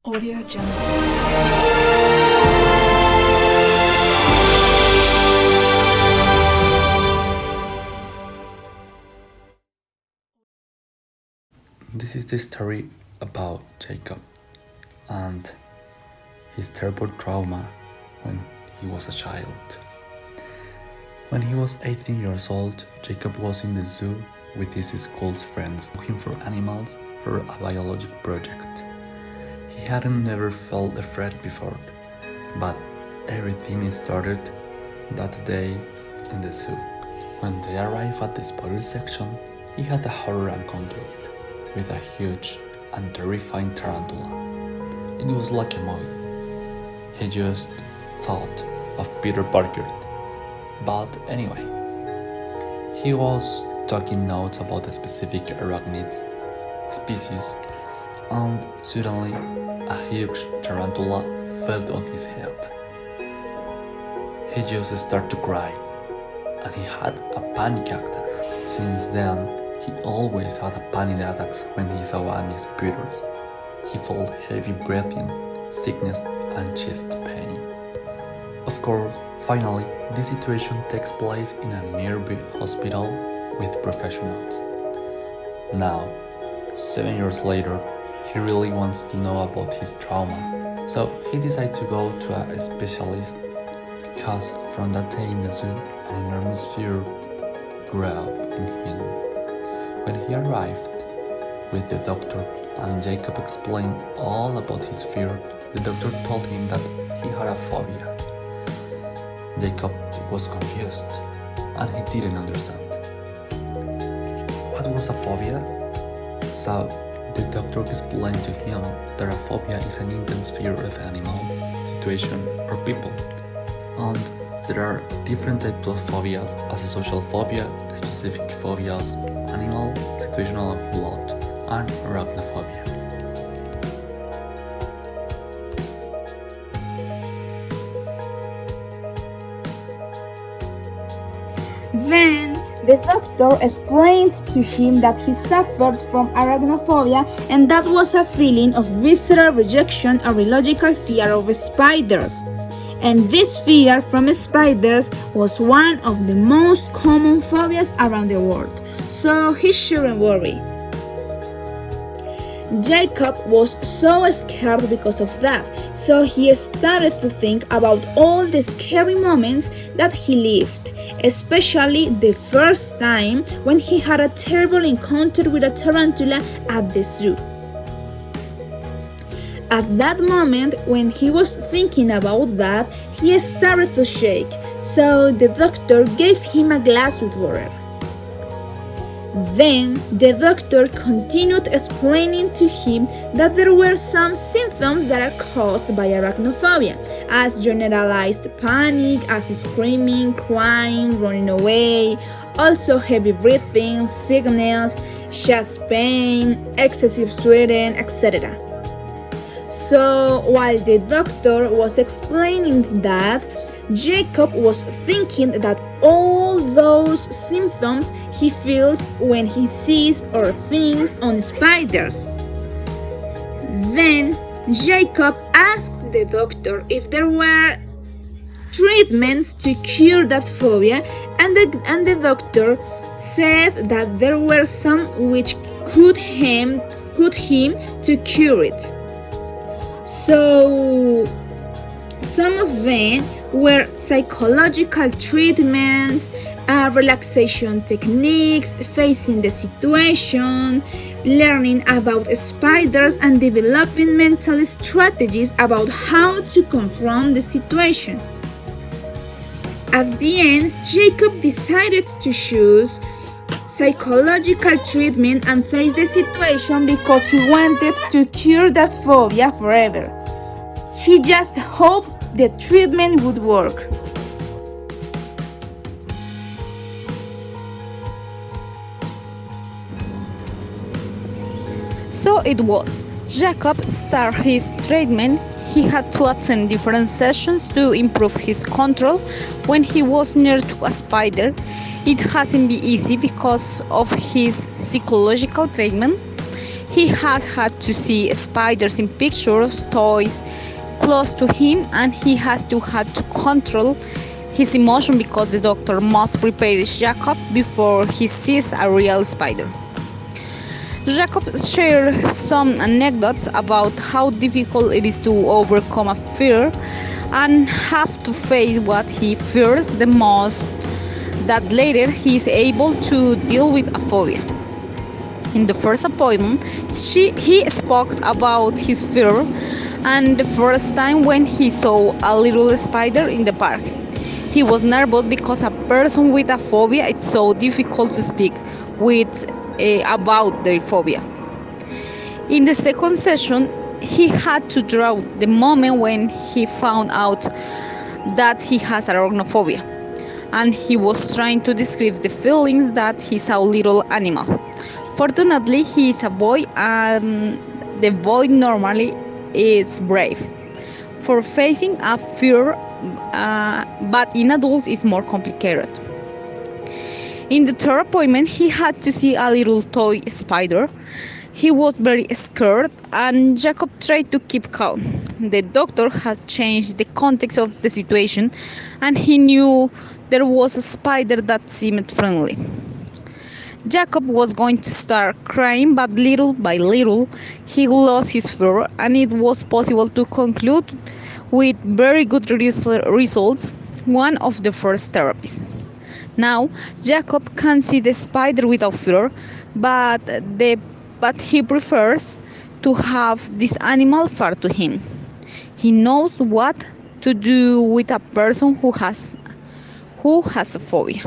Audio Jungle. This is the story about Jacob and his terrible trauma when he was a child. When he was 18 years old, Jacob was in the zoo with his school's friends looking for animals for a biology project. He hadn't never felt afraid before, but everything started that day in the zoo. When they arrived at the spoiler section, he had a horror encounter with a huge and terrifying tarantula. It was like a movie. He just thought of Peter Parker. But anyway, he was talking notes about a specific arachnid species, and suddenly a huge tarantula fell on his head. He just started to cry, and he had a panic attack. Since then, he always had panic attacks when he saw any spiders. He felt heavy breathing, sickness, and chest pain. Of course, finally, this situation takes place in a nearby hospital with professionals. Now, 7 years later, he really wants to know about his trauma, so he decided to go to a specialist because from that day in the zoo, an enormous fear grew up in him. When he arrived with the doctor and Jacob explained all about his fear, the doctor told him that he had a phobia. Jacob was confused and he didn't understand. What was a phobia? So the doctor explained to him that a phobia is an intense fear of an animal, situation, or people. And there are different types of phobias, as a social phobia, specific phobias, animal, situational, and blood, and arachnophobia. Then the doctor explained to him that he suffered from arachnophobia, and that was a feeling of visceral rejection or illogical fear of spiders. And this fear from spiders was one of the most common phobias around the world, so he shouldn't worry. Jacob was so scared because of that, so he started to think about all the scary moments that he lived, especially the first time when he had a terrible encounter with a tarantula at the zoo. At that moment, when he was thinking about that, he started to shake, so the doctor gave him a glass with water. Then the doctor continued explaining to him that there were some symptoms that are caused by arachnophobia, as generalized panic, as screaming, crying, running away, also heavy breathing, sickness, chest pain, excessive sweating, etc. So while the doctor was explaining that, Jacob was thinking that all those symptoms he feels when he sees or thinks on spiders. Then Jacob asked the doctor if there were treatments to cure that phobia, and the doctor said that there were some which could him to cure it. So some of them were psychological treatments, relaxation techniques, facing the situation, learning about spiders, and developing mental strategies about how to confront the situation. At the end, Jacob decided to choose psychological treatment and face the situation because he wanted to cure that phobia forever. He just hoped the treatment would work. So it was. Jacob started his treatment. He had to attend different sessions to improve his control when he was near to a spider. It hasn't been easy because of his psychological treatment. He has had to see spiders in pictures, toys, close to him, and he has to had to control his emotion because the doctor must prepare Jacob before he sees a real spider. Jacob shared some anecdotes about how difficult it is to overcome a fear and have to face what he fears the most, that later he is able to deal with a phobia. In the first appointment, he spoke about his fear and the first time when he saw a little spider in the park. He was nervous because a person with a phobia, it's so difficult to speak with about their phobia. In the second session, he had to draw the moment when he found out that he has arachnophobia, and he was trying to describe the feelings that he saw little animal. Fortunately, he is a boy, and the boy normally is brave for facing a fear, but in adults it's more complicated. In the third appointment, he had to see a little toy spider. He was very scared, and Jacob tried to keep calm. The doctor had changed the context of the situation, and he knew there was a spider that seemed friendly. Jacob was going to start crying, but little by little, he lost his fear, and it was possible to conclude with very good results one of the first therapies. Now, Jacob can see the spider without fear, but he prefers to have this animal far to him. He knows what to do with a person who has a phobia.